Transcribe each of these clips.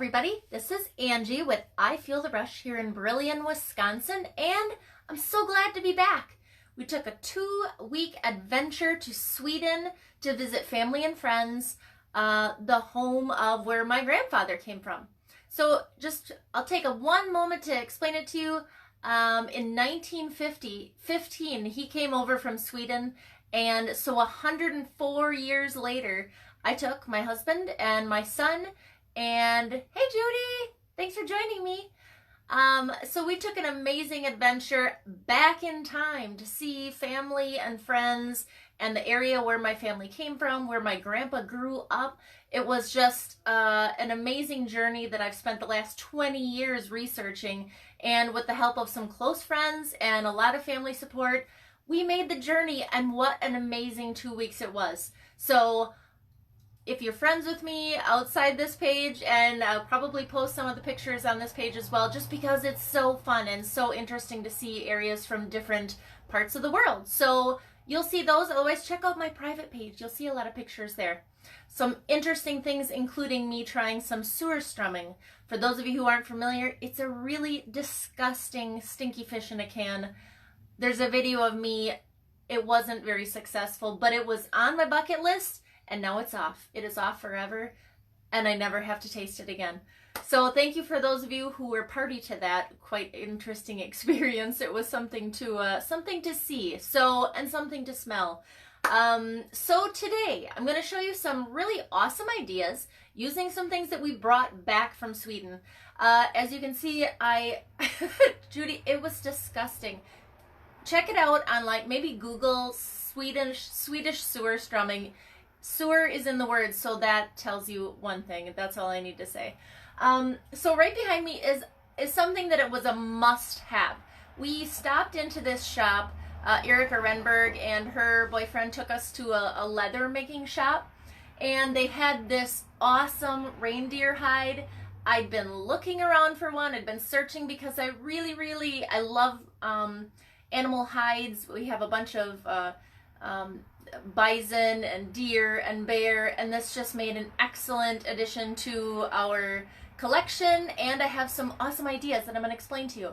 everybody, this is Angie with I Feel the Rush here in Brillion, Wisconsin, and I'm so glad to be back. We took a 2-week adventure to Sweden to visit family and friends, the home of where my grandfather came from. So I'll take one moment to explain it to you. In 1915, he came over from Sweden, and so 104 years later, I took my husband and my son, and hey Judy, thanks for joining me. So we took an amazing adventure back in time to see family and friends and the area where my family came from, where my grandpa grew up. It was just an amazing journey that I've spent the last 20 years researching, and with the help of some close friends and a lot of family support, we made the journey, and what an amazing 2 weeks it was. So if you're friends with me outside this page, and I'll probably post some of the pictures on this page as well, just because it's so fun and so interesting to see areas from different parts of the world. So you'll see those. Otherwise, check out my private page. You'll see a lot of pictures there. Some interesting things, including me trying some sewer strumming. For those of you who aren't familiar, it's a really disgusting, stinky fish in a can. There's a video of me. It wasn't very successful, but it was on my bucket list. And now it's off. It is off forever, and I never have to taste it again. So thank you for those of you who were party to that quite interesting experience. It was something to see, and something to smell. So today I'm going to show you some really awesome ideas using some things that we brought back from Sweden. As you can see, Judy, it was disgusting. Check it out on maybe Google Swedish sewer strumming. Sewer is in the word, so that tells you one thing. That's all I need to say. So right behind me is something that it was a must-have. We stopped into this shop. Erica Renberg and her boyfriend took us to a leather making shop, and they had this awesome reindeer hide. I'd been looking around for one. I'd been searching because I love animal hides. We have a bunch of bison and deer and bear, and this just made an excellent addition to our collection, and I have some awesome ideas that I'm going to explain to you.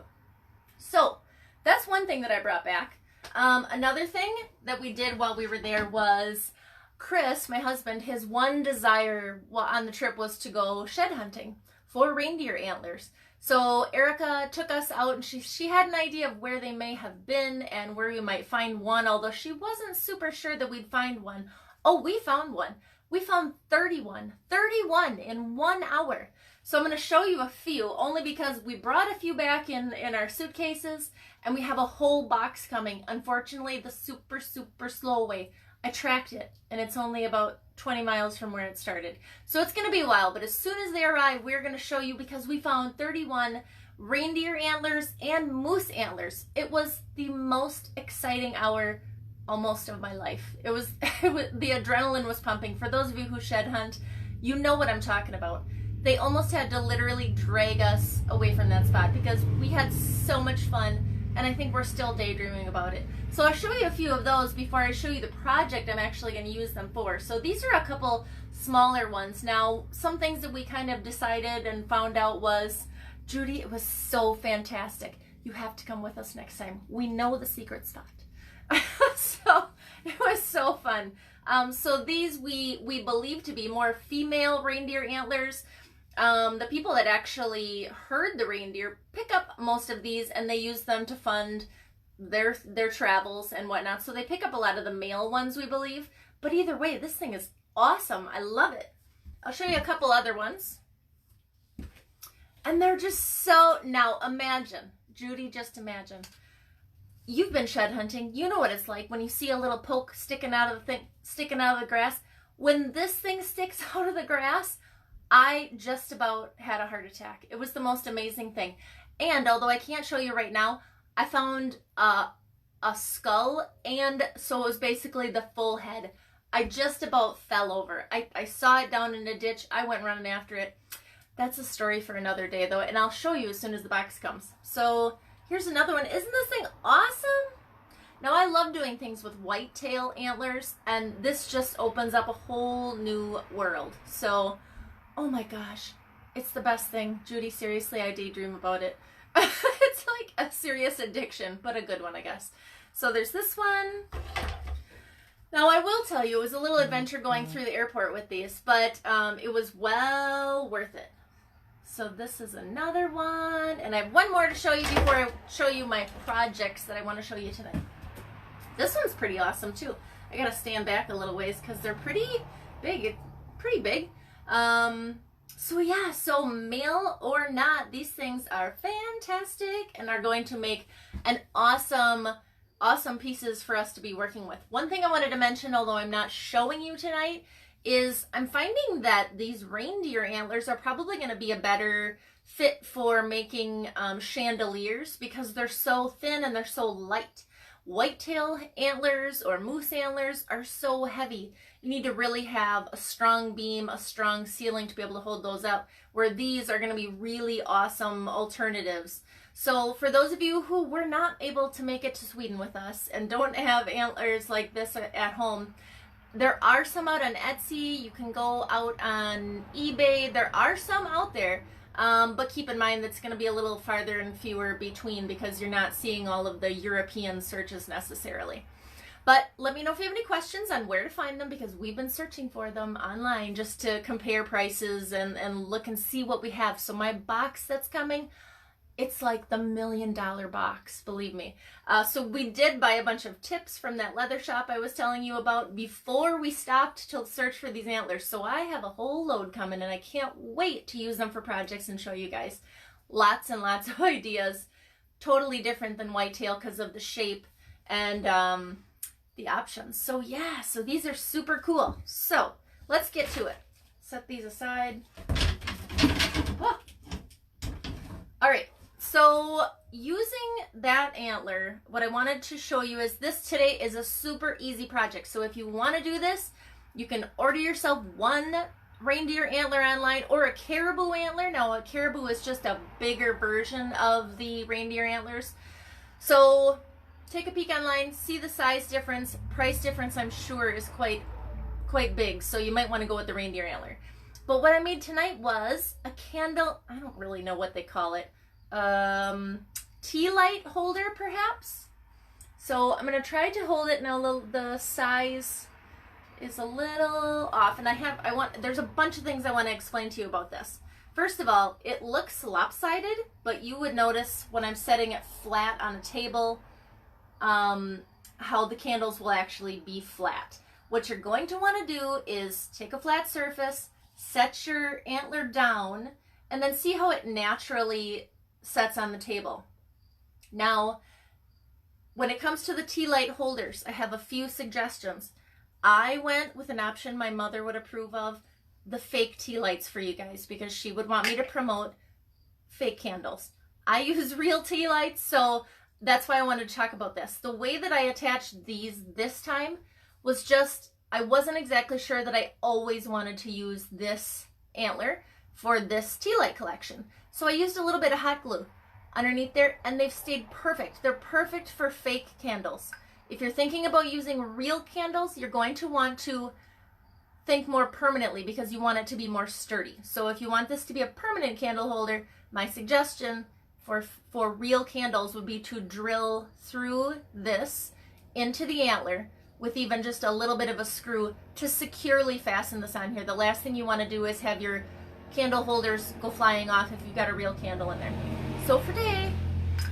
So that's one thing that I brought back. Another thing that we did while we were there was Chris, my husband, his one desire on the trip was to go shed hunting for reindeer antlers. So Erica took us out, and she had an idea of where they may have been and where we might find one, although she wasn't super sure that we'd find one. Oh, we found one. We found 31 in 1 hour. So I'm going to show you a few, only because we brought a few back in our suitcases, and we have a whole box coming. Unfortunately, the super slow way. I tracked it, and it's only about 20 miles from where it started. So it's going to be a while, but as soon as they arrive, we're going to show you, because we found 31 reindeer antlers and moose antlers. It was the most exciting hour almost of my life. It was the adrenaline was pumping. For those of you who shed hunt, you know what I'm talking about. They almost had to literally drag us away from that spot because we had so much fun, and I think we're still daydreaming about it. So I'll show you a few of those before I show you the project I'm actually going to use them for. So these are a couple smaller ones. Now, some things that we kind of decided and found out was, Judy, it was so fantastic. You have to come with us next time. We know the secret spot. So it was so fun. So these we believe to be more female reindeer antlers. The people that actually herd the reindeer pick up most of these, and they use them to fund their travels and whatnot. So they pick up a lot of the male ones, we believe. But either way, this thing is awesome. I love it. I'll show you a couple other ones. And they're just so... Now imagine, Judy, just imagine. You've been shed hunting. You know what it's like when you see a little poke sticking out of the grass. When this thing sticks out of the grass, I just about had a heart attack. It was the most amazing thing. And although I can't show you right now, I found a skull, and so it was basically the full head. I just about fell over. I saw it down in a ditch. I went running after it. That's a story for another day, though, and I'll show you as soon as the box comes. So here's another one. Isn't this thing awesome? Now, I love doing things with whitetail antlers, and this just opens up a whole new world. So, oh my gosh, It's the best thing. Judy, seriously, I daydream about it. It's like a serious addiction, but a good one, I guess. So there's this one. Now, I will tell you, it was a little adventure going through the airport with these, but it was well worth it. So this is another one, and I have one more to show you before I show you my projects that I want to show you tonight. This one's pretty awesome, too. I gotta stand back a little ways because they're pretty big. It's pretty big. So yeah, so male or not, these things are fantastic and are going to make an awesome pieces for us to be working with. One thing I wanted to mention, although I'm not showing you tonight, is I'm finding that these reindeer antlers are probably going to be a better fit for making chandeliers because they're so thin and they're so light. Whitetail antlers or moose antlers are so heavy. You need to really have a strong beam, a strong ceiling to be able to hold those up, where these are going to be really awesome alternatives. So for those of you who were not able to make it to Sweden with us and don't have antlers like this at home, there are some out on Etsy. You can go out on eBay. There are some out there. But keep in mind that's going to be a little farther and fewer between because you're not seeing all of the European searches necessarily. But let me know if you have any questions on where to find them because we've been searching for them online just to compare prices and look and see what we have. So my box that's coming, it's like the $1 million box, believe me. So we did buy a bunch of tips from that leather shop I was telling you about before we stopped to search for these antlers. So I have a whole load coming and I can't wait to use them for projects and show you guys. Lots and lots of ideas. Totally different than whitetail because of the shape and the options. So yeah, so these are super cool. So let's get to it. Set these aside. Oh. All right. So using that antler, what I wanted to show you is this today is a super easy project. So if you want to do this, you can order yourself one reindeer antler online or a caribou antler. Now a caribou is just a bigger version of the reindeer antlers. So take a peek online, see the size difference, price difference I'm sure is quite big. So you might want to go with the reindeer antler. But what I made tonight was a candle, I don't really know what they call it. Tea light holder perhaps. So I'm going to try to hold it now. The size is a little off and there's a bunch of things I want to explain to you about this. First of all, it looks lopsided, but you would notice when I'm setting it flat on a table, how the candles will actually be flat. What you're going to want to do is take a flat surface, set your antler down, and then see how it naturally sets on the table. Now, when it comes to the tea light holders, I have a few suggestions. I went with an option my mother would approve of, the fake tea lights for you guys, because she would want me to promote fake candles. I use real tea lights, so that's why I wanted to talk about this. The way that I attached these this time was just, I wasn't exactly sure that I always wanted to use this antler for this tea light collection. So I used a little bit of hot glue underneath there and they've stayed perfect. They're perfect for fake candles. If you're thinking about using real candles, you're going to want to think more permanently because you want it to be more sturdy. So if you want this to be a permanent candle holder, my suggestion for real candles would be to drill through this into the antler with even just a little bit of a screw to securely fasten this on here. The last thing you want to do is have your candle holders go flying off if you've got a real candle in there. So for today,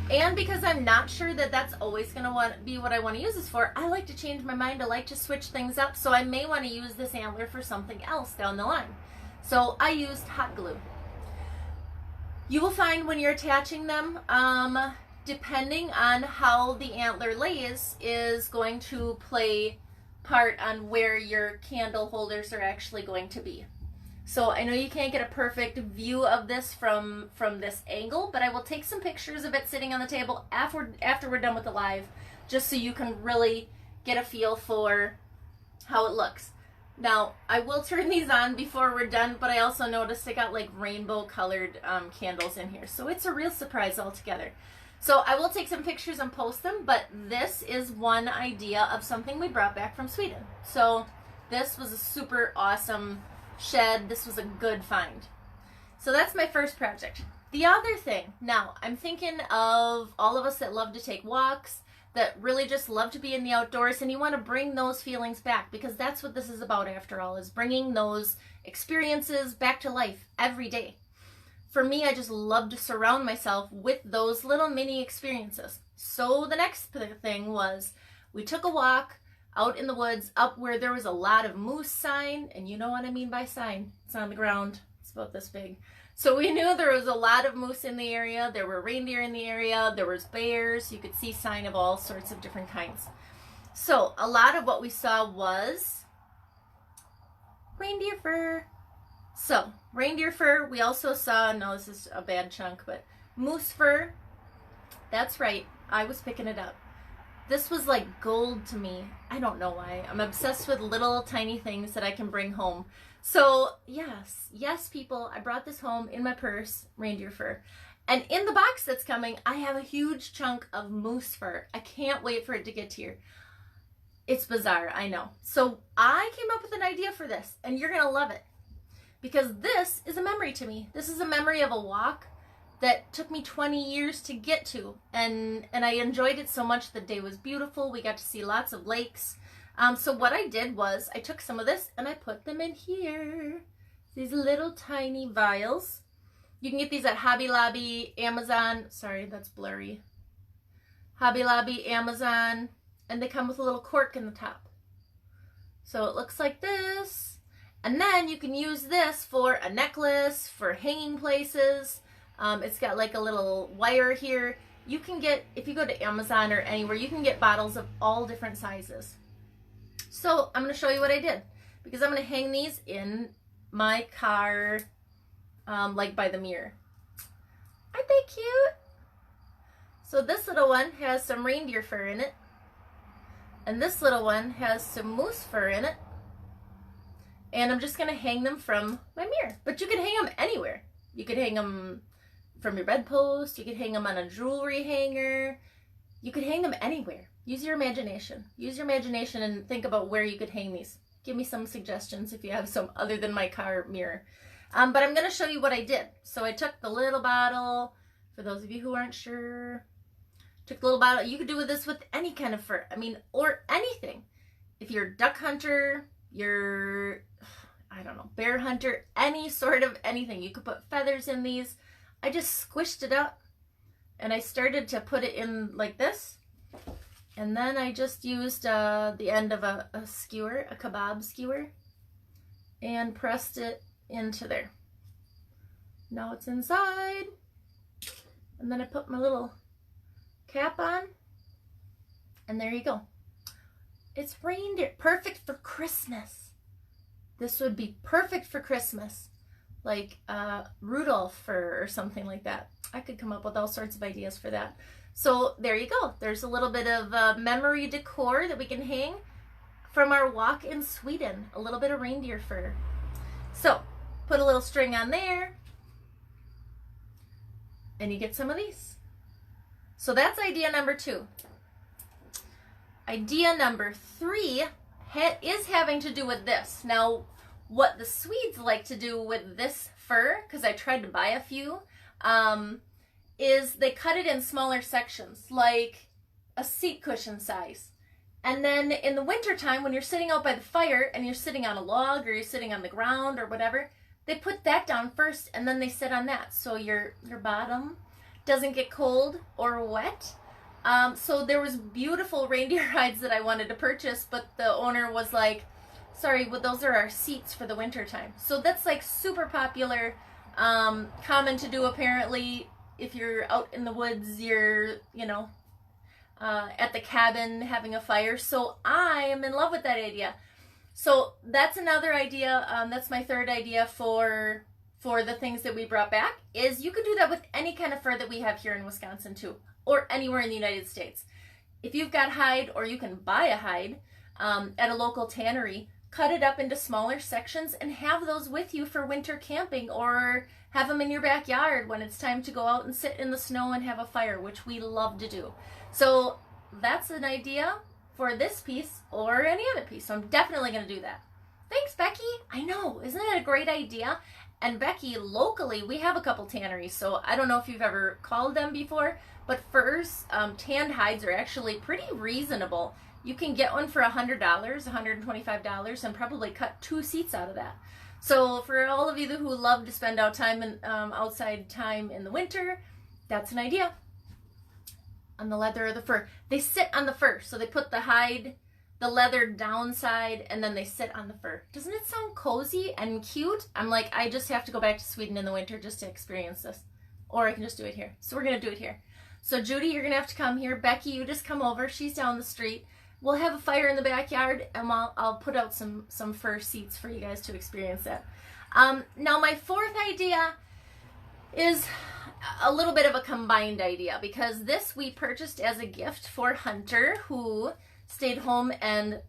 and because I'm not sure that that's always going to be what I want to use this for, I like to change my mind. I like to switch things up, so I may want to use this antler for something else down the line. So I used hot glue. You will find when you're attaching them, depending on how the antler lays, is going to play part on where your candle holders are actually going to be. So I know you can't get a perfect view of this from this angle, but I will take some pictures of it sitting on the table after we're done with the live, just so you can really get a feel for how it looks. Now, I will turn these on before we're done, but I also noticed I got like rainbow colored candles in here. So it's a real surprise altogether. So I will take some pictures and post them, but this is one idea of something we brought back from Sweden. So this was a super awesome shed. This was a good find. So that's my first project. The other thing, now I'm thinking of all of us that love to take walks, that really just love to be in the outdoors, and you want to bring those feelings back, because that's what this is about after all, is bringing those experiences back to life every day. For me, I just love to surround myself with those little mini experiences. So the next thing was, we took a walk out in the woods up where there was a lot of moose sign, and you know what I mean by sign. It's on the ground. It's about this big. So we knew there was a lot of moose in the area. There were reindeer in the area. There was bears. You could see sign of all sorts of different kinds. So a lot of what we saw was reindeer fur. So reindeer fur. We also saw, no, this is a bad chunk, but moose fur. That's right. I was picking it up. This was like gold to me. I don't know why. I'm obsessed with little tiny things that I can bring home. So yes, people, I brought this home in my purse, reindeer fur. And in the box that's coming, I have a huge chunk of moose fur. I can't wait for it to get here. It's bizarre, I know. So I came up with an idea for this, and you're gonna love it. Because this is a memory to me. This is a memory of a walk that took me 20 years to get to. And I enjoyed it so much. The day was beautiful. We got to see lots of lakes. So what I did was I took some of this and I put them in here. These little tiny vials. You can get these at Hobby Lobby, Amazon. Sorry, that's blurry. Hobby Lobby, Amazon. And they come with a little cork in the top. So it looks like this. And then you can use this for a necklace, for hanging places. It's got like a little wire here. You can get, if you go to Amazon or anywhere, you can get bottles of all different sizes. So I'm going to show you what I did, because I'm going to hang these in my car, like by the mirror. Aren't they cute? So this little one has some reindeer fur in it. And this little one has some moose fur in it. And I'm just going to hang them from my mirror. But you can hang them anywhere. You could hang them from your bedpost. You could hang them on a jewelry hanger. You could hang them anywhere. Use your imagination. Use your imagination and think about where you could hang these. Give me some suggestions if you have some other than my car mirror. But I'm going to show you what I did. So I took the little bottle. For those of you who aren't sure, took the little bottle. You could do this with any kind of fur. I mean, or anything. If you're a duck hunter, you're, I don't know, bear hunter, any sort of anything. You could put feathers in these. I just squished it up and I started to put it in like this. And then I just used the end of a skewer, a kebab skewer, and pressed it into there. Now it's inside. And then I put my little cap on. And there you go. It's reindeer. Perfect for Christmas. This would be perfect for Christmas. Like Rudolph fur or something like that. I could come up with all sorts of ideas for that. So there you go. There's a little bit of memory decor that we can hang from our walk in Sweden. A little bit of reindeer fur. So put a little string on there and you get some of these. So that's idea number 2. Idea number 3 is having to do with this. Now, what the Swedes like to do with this fur, because I tried to buy a few, is they cut it in smaller sections, like a seat cushion size. And then in the wintertime, when you're sitting out by the fire and you're sitting on a log or you're sitting on the ground or whatever, they put that down first and then they sit on that. So your bottom doesn't get cold or wet. So there was beautiful reindeer hides that I wanted to purchase, but the owner was like, sorry, well, those are our seats for the wintertime. So that's like super popular, common to do apparently. If you're out in the woods, you're, you know, at the cabin having a fire. So I am in love with that idea. So that's another idea. That's my third idea for the things that we brought back, is you could do that with any kind of fur that we have here in Wisconsin too, or anywhere in the United States. If you've got hide, or you can buy a hide at a local tannery, cut it up into smaller sections and have those with you for winter camping, or have them in your backyard when it's time to go out and sit in the snow and have a fire, which we love to do. So that's an idea for this piece or any other piece. So I'm definitely going to do that. Thanks, Becky. I know, isn't it a great idea? And Becky, locally, we have a couple tanneries, so I don't know if you've ever called them before, but furs, tanned hides are actually pretty reasonable. You can get one for $100, $125, and probably cut 2 seats out of that. So for all of you who love to spend outside time in the winter, that's an idea. On the leather or the fur. They sit on the fur, so they put the hide, the leather downside, and then they sit on the fur. Doesn't it sound cozy and cute? I'm like, I just have to go back to Sweden in the winter just to experience this. Or I can just do it here. So we're going to do it here. So Judy, you're going to have to come here. Becky, you just come over. She's down the street. We'll have a fire in the backyard, and I'll put out some fur seats for you guys to experience that. Now my fourth idea is a little bit of a combined idea, because this we purchased as a gift for Hunter, who stayed home and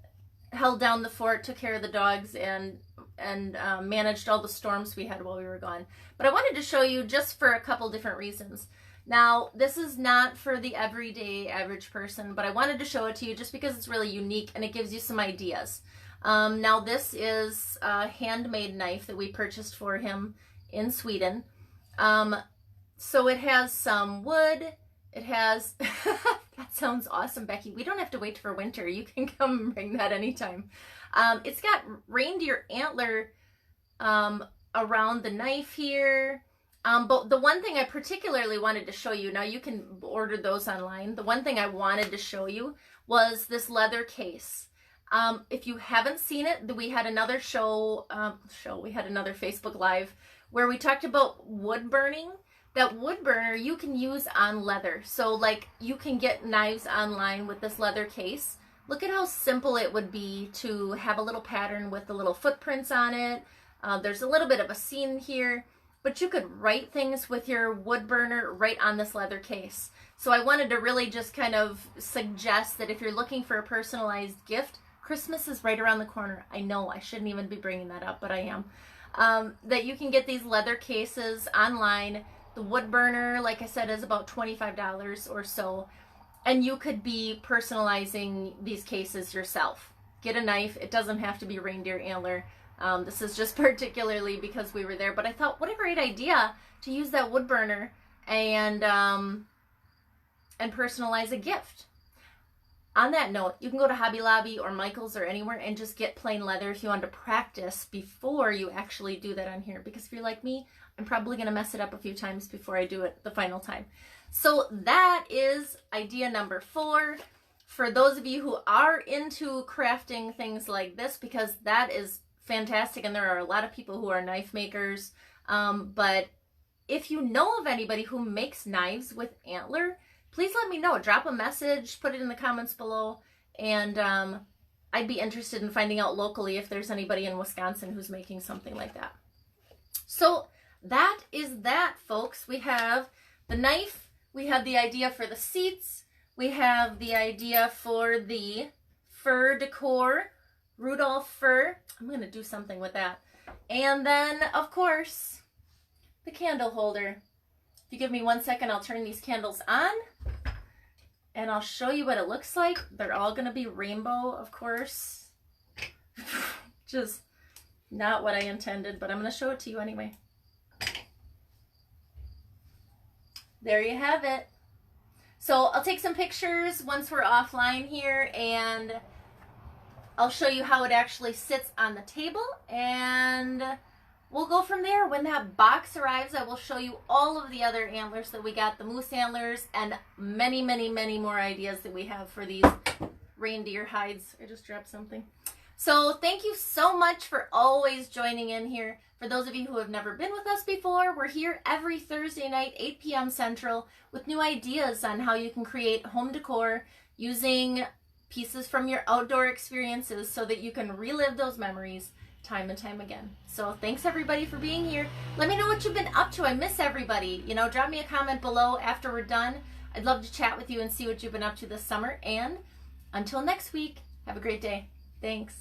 held down the fort, took care of the dogs, and managed all the storms we had while we were gone. But I wanted to show you just for a couple different reasons. Now, this is not for the everyday average person, but I wanted to show it to you just because it's really unique and it gives you some ideas. Now, this is a handmade knife that we purchased for him in Sweden. So it has some wood. It has, that sounds awesome, Becky. We don't have to wait for winter. You can come and bring that anytime. It's got reindeer antler around the knife here. But the one thing I particularly wanted to show you, now you can order those online. The one thing I wanted to show you was this leather case. If you haven't seen it, we had another we had another Facebook Live where we talked about wood burning. That wood burner you can use on leather. So like you can get knives online with this leather case. Look at how simple it would be to have a little pattern with the little footprints on it. There's a little bit of a scene here, but you could write things with your wood burner right on this leather case. So I wanted to really just kind of suggest that if you're looking for a personalized gift, Christmas is right around the corner. I know I shouldn't even be bringing that up, but I am. That you can get these leather cases online. The wood burner, like I said, is about $25 or so. And you could be personalizing these cases yourself. Get a knife. It doesn't have to be reindeer antler. This is just particularly because we were there. But I thought, what a great idea to use that wood burner and personalize a gift. On that note, you can go to Hobby Lobby or Michael's or anywhere and just get plain leather if you want to practice before you actually do that on here. Because if you're like me, I'm probably going to mess it up a few times before I do it the final time. So that is idea number 4. For those of you who are into crafting things like this, because that is fantastic, and there are a lot of people who are knife makers. But if you know of anybody who makes knives with antler, please let me know. Drop a message, put it in the comments below, and I'd be interested in finding out locally if there's anybody in Wisconsin who's making something like that. So that is that, folks. We have the knife, we have the idea for the seats, we have the idea for the fur decor, Rudolph fur. I'm going to do something with that. And then, of course, the candle holder. If you give me 1 second, I'll turn these candles on and I'll show you what it looks like. They're all going to be rainbow, of course. Just not what I intended, but I'm going to show it to you anyway. There you have it. So I'll take some pictures once we're offline here, and I'll show you how it actually sits on the table, and we'll go from there. When that box arrives, I will show you all of the other antlers that we got, the moose antlers, and many, many, many more ideas that we have for these reindeer hides. I just dropped something. So thank you so much for always joining in here. For those of you who have never been with us before, we're here every Thursday night, 8 p.m. Central, with new ideas on how you can create home decor using pieces from your outdoor experiences so that you can relive those memories time and time again. So thanks everybody for being here. Let me know what you've been up to. I miss everybody. You know, drop me a comment below after we're done. I'd love to chat with you and see what you've been up to this summer. And until next week, have a great day. Thanks.